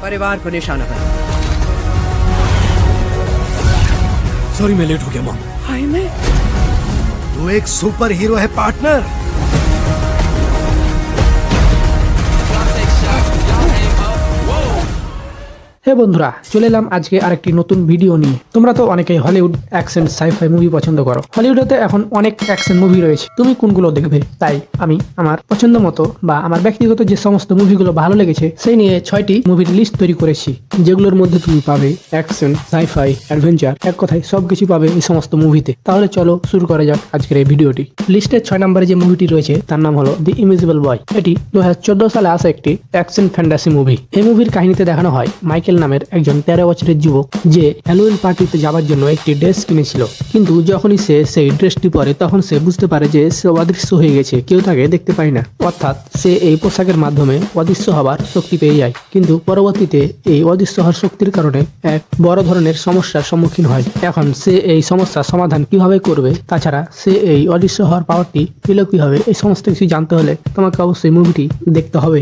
परिवार को निशाना पर। सॉरी मैं लेट हो गया मॉम। हाय मैं तू एक सुपर हीरो है पार्टनर। হে বন্ধুরা, চলে এলাম আজকে আরেকটি নতুন ভিডিও নিয়ে। তোমরা তো অনেকেই হলিউড অ্যাকশন সাইফাই মুভি পছন্দ করো। হলিউডেতে এখন অনেক অ্যাকশন মুভি রয়েছে, তুমি কোনগুলো দেখবে? তাই আমি আমার পছন্দ মতো বা আমার ব্যক্তিগত যে সমস্ত মুভিগুলো ভালো লেগেছে সেই নিয়ে 6টি মুভির লিস্ট তৈরি করেছি, যেগুলোর মধ্যে তুমি পাবে অ্যাকশন, সাইফাই, অ্যাডভেঞ্চার, এক কথায় সবকিছু পাবে এই সমস্ত মুভিতে। তাহলে চলো শুরু করা যাক আজকের এই ভিডিওটি। লিস্টের 6 নম্বরে যে মুভিটি রয়েছে তার নাম হলো দি ইনভিজিবল বয়। এটি 2014 সালে আসা একটি অ্যাকশন ফ্যান্টাসি মুভি। এই মুভির কাহিনীতে দেখানো হয় মাইকেল নামের একজন 13 বছরের যুবক যে হ্যালোউইন পার্টিতে যাওয়ার জন্য একটি ড্রেস কিনেছিল, কিন্তু যখনই সে সেই ড্রেসটি পরে তখন সে বুঝতে পারে যে সে অদৃশ্য হয়ে গেছে, কেউ তাকে দেখতে পায় না। অর্থাৎ সে এই পোশাকের মাধ্যমে অদৃশ্য হবার শক্তি পেয়ে যায়, কিন্তু পরবর্তীতে এই অদৃশ্য হওয়ার শক্তির কারণে এক বড় ধরনের সমস্যার সম্মুখীন হয়। এখন সে এই সমস্যার সমাধান কিভাবে করবে, তাছাড়া সে এই অদৃশ্য হওয়ার পাওয়ারটি পেল কিভাবে, এই সমস্ত কিছু জানতে হলে তোমাকে অবশ্যই মুভিটি দেখতে হবে।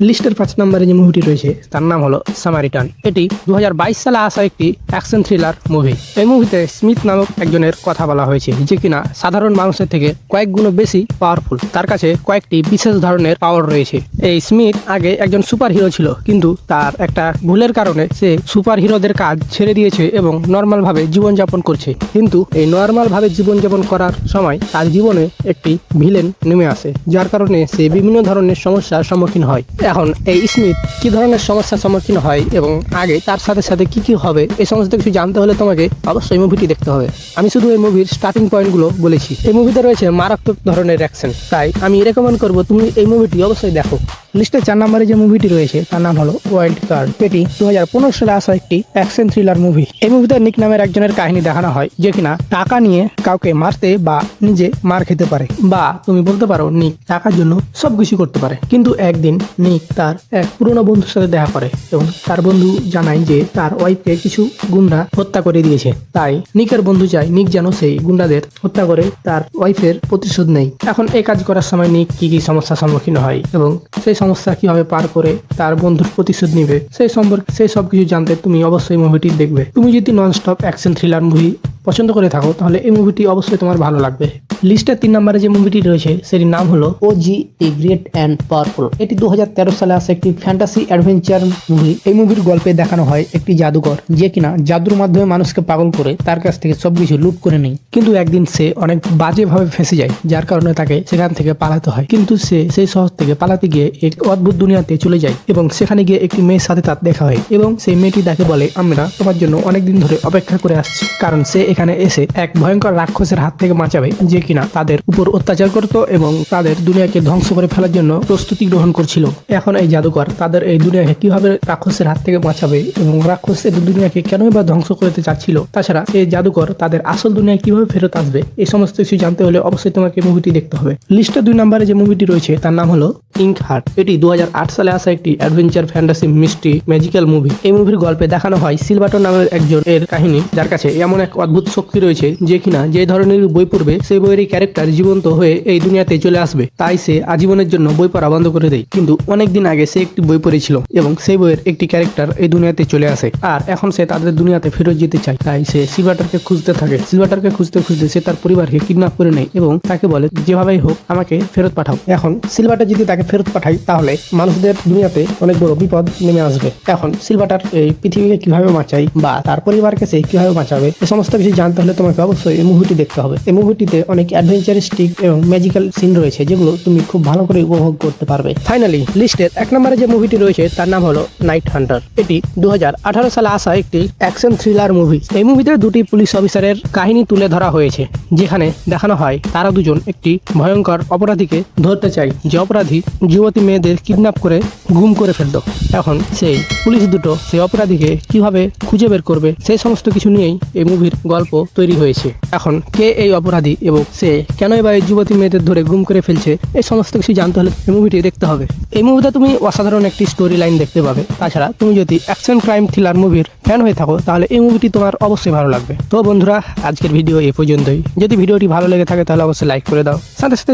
লিস্টের 5 নম্বরে যে মুভিটি রয়েছে তার নাম হলো সামারিটান। এটি 2022 সালে আসা একটি অ্যাকশন থ্রিলার মুভি। এই মুভিতে স্মিথ নামক একজনের কথা বলা হয়েছে, যে কিনা সাধারণ মানুষের থেকে কয়েক গুণ বেশি পাওয়ারফুল। তার কাছে কয়েকটি বিশেষ ধরনের পাওয়ার রয়েছে। এই স্মিথ আগে একজন সুপার হিরো ছিল, কিন্তু তার একটা ভুলের কারণে সে সুপার হিরোদের কাজ ছেড়ে দিয়েছে এবং নর্মাল ভাবে জীবনযাপন করছে। কিন্তু এই নর্মাল ভাবে জীবনযাপন করার সময় তার জীবনে একটি ভিলেন নেমে আসে, যার কারণে সে বিভিন্ন ধরনের সমস্যার সম্মুখীন হয়। এখন এই স্মিথ কি ধরনের সমস্যার সম্মুখীন হয় এবং আগে তার সাথে সাথে কি কি হবে, এই সমস্ত কিছু জানতে হলে তোমাকে অবশ্যই মুভিটি দেখতে হবে। আমি শুধু এই মুভির স্টার্টিং পয়েন্টগুলো বলেছি। এই মুভিতে রয়েছে মারাত্মক ধরনের অ্যাকশন, তাই আমি রেকমেন্ড করবো তুমি এই মুভিটি অবশ্যই দেখো। লিস্টে 4 নম্বরে যে মুভিটি রয়েছে তার নাম হলো ওয়াইল্ড কার্ড। এটি 2015 সালে আসা একটি অ্যাকশন থ্রিলার মুভি। এই মুভিতে নিক নামের একজনের কাহিনী দেখানো হয়, যে কিনা টাকা নিয়ে কাউকে মারতে বা নিজে মার খেতে পারে, বা তুমি বলতে পারো নিক টাকার জন্য সবকিছু করতে পারে। কিন্তু একদিন নিক তার এক পুরনো বন্ধুর সাথে দেখা করে এবং তার বন্ধু জানায় যে তার ওয়াইফকে কিছু গুন্ডা হত্যা করে দিয়েছে। তাই নিকের বন্ধু চায় নিক যেন সেই গুন্ডাদের হত্যা করে তার ওয়াইফের প্রতিশোধ নেয়। এখন এই কাজ করার সময় নিক কি কি সমস্যার সম্মুখীন হয় এবং সেই সমস্যা কিভাবে পার করে তার বন্ধুর প্রতিশোধ নিবে, সেই সম্পর্কে সেই সব কিছু জানতে তুমি অবশ্যই মুভিটি দেখবে। তুমি যদি non stop action thriller movie পছন্দ করে থাকো তাহলে এই মুভিটি অবশ্যই তোমার ভালো লাগবে। লিস্টের 3 নম্বরে যে মুভিটি রয়েছে সেটির নাম হলো OG a great and powerful. এটি 2013 সালে আসা একটি ফ্যান্টাসি অ্যাডভেঞ্চার মুভি। এই মুভির গল্পে দেখানো হয় একটি জাদুকর, যে কিনা জাদুর মাধ্যমে মানুষকে পাগল করে তার কাছ থেকে সবকিছু লুট করে নেয়। কিন্তু একদিন সে অনেক বাজেভাবে ফেঁসে যায়, যার কারণে তাকে সেখান থেকে পালাতে হয়। কিন্তু সে সেই শহর থেকে পালাতে গিয়ে এক অদ্ভুত দুনিয়াতে চলে যায় এবং সেখানে গিয়ে একটি মেয়ের সাথে তার দেখা হয় এবং সেই মেয়েটি তাকে বলে, আমরা তোমার জন্য অনেকদিন ধরে অপেক্ষা করে আসছি, কারণ সে এখানে এসে এক ভয়ঙ্কর রাক্ষসের হাত থেকে বাঁচাবে, যে কিনা তাদের উপর অত্যাচার করত এবং তাদের দুনিয়াকে ধ্বংস করে ফেলার জন্য প্রস্তুতি গ্রহণ করছিল। এখন এই জাদুকর তাদের এই দুনিয়াকে কিভাবে রাক্ষসের হাত থেকে বাঁচাবে এবং রাক্ষসের দুনিয়াকে কেনই বা ধ্বংস করতে চাচ্ছিল, তাছাড়া এই জাদুকর তাদের আসল দুনিয়ায় কিভাবে ফেরত আসবে, এই সমস্ত কিছু জানতে হলে অবশ্যই তোমাকে মুভিটি দেখতে হবে। লিস্টে 2 নম্বরে যে মুভিটি রয়েছে তার নাম হলো ইঙ্ক হার্ট। এটি 2008 সালে আসা একটি adventure fantasy mystery magical movie. এই মুভির গল্পে দেখানো হয় সিলভারটন নামের একজন এর কাহিনী, যার কাছে এমন এক অদ্ভুত শক্তি রয়েছে, যে কিনা যে ধরনের বই পড়বে সেই বইয়েরই ক্যারেক্টার জীবন্ত হয়ে এই দুনিয়াতে চলে আসবে। তাই সে আজীবনের জন্য বই পড়া বন্ধ করে দেয়। কিন্তু অনেকদিন আগে সে একটি বই পড়েছিল এবং সেই বইয়ের একটি ক্যারেক্টার এই দুনিয়াতে চলে আসে, আর এখন সে তাদের দুনিয়াতে ফেরত যেতে চায়। তাই সে সিলভারটারকে খুঁজতে থাকে। সিলভারটারকে খুঁজতে খুঁজতে সে তার পরিবারকে কিডন্যাপ করে নেয় এবং তাকে বলে, যেভাবেই হোক আমাকে ফেরত পাঠাও। এখন সিলভারটার যদি তাকে ফেরত পাঠায় তাহলে মানুষদের দুনিয়াতে অনেক বড় বিপদ নেমে আসবে। এখন সিলভারটার এই পৃথিবীকে কিভাবে বাঁচায় বা তার পরিবারকে সে কিভাবে বাঁচাবে, এই সমস্ত কিছু জানতে হলে তোমাকে অবশ্যই এই মুভিটি দেখতে হবে। এই মুভিটিতে অনেক অ্যাডভেঞ্চারিস্টিক এবং ম্যাজিক্যাল সিন রয়েছে, যেগুলো তুমি খুব ভালো করে উপভোগ করতে পারবে। ফাইনালি লিস্টের 1 নম্বরে যে মুভিটি রয়েছে তার নাম হলো নাইট হান্টার। এটি 2018 সালে আসা একটি অ্যাকশন থ্রিলার মুভি। এই মুভিতে 2টি পুলিশ অফিসারের কাহিনী তুলে ধরা হয়েছে, যেখানে দেখানো হয় তারা দুজন একটি ভয়ঙ্কর অপরাধীকে ধরতে চায়, যে অপরাধী যুবতী মেয়েদের কিডন্যাপ করে গুম করে ফেলত। এখন সেই পুলিশ দুটো সেই অপরাধীকে কিভাবে খুঁজে বের করবে, সেই সমস্ত কিছু নিয়েই এই মুভির গল্প তৈরি হয়েছে। এখন কে এই অপরাধী এবং সে কেনই বা এই যুবতী মেয়েদের ধরে গুম করে ফেলছে, এই সমস্ত কিছু জানতে হলে এই মুভিটি দেখতে হবে। এই মুভিতে তুমি অসাধারণ একটি স্টোরি লাইন দেখতে পাবে। তাছাড়া তুমি যদি অ্যাকশন ক্রাইম থ্রিলার মুভির ফ্যান হয়ে থাকো তাহলে এই মুভিটি তোমার অবশ্যই ভালো লাগবে। তো বন্ধুরা, আজকের ভিডিও এই পর্যন্তই। যদি ভিডিওটি ভালো লেগে থাকে তাহলে অবশ্যই লাইক করে দাও, সাথে সাথে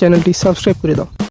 চ্যানেলটি সাবস্ক্রাইব করে দাও।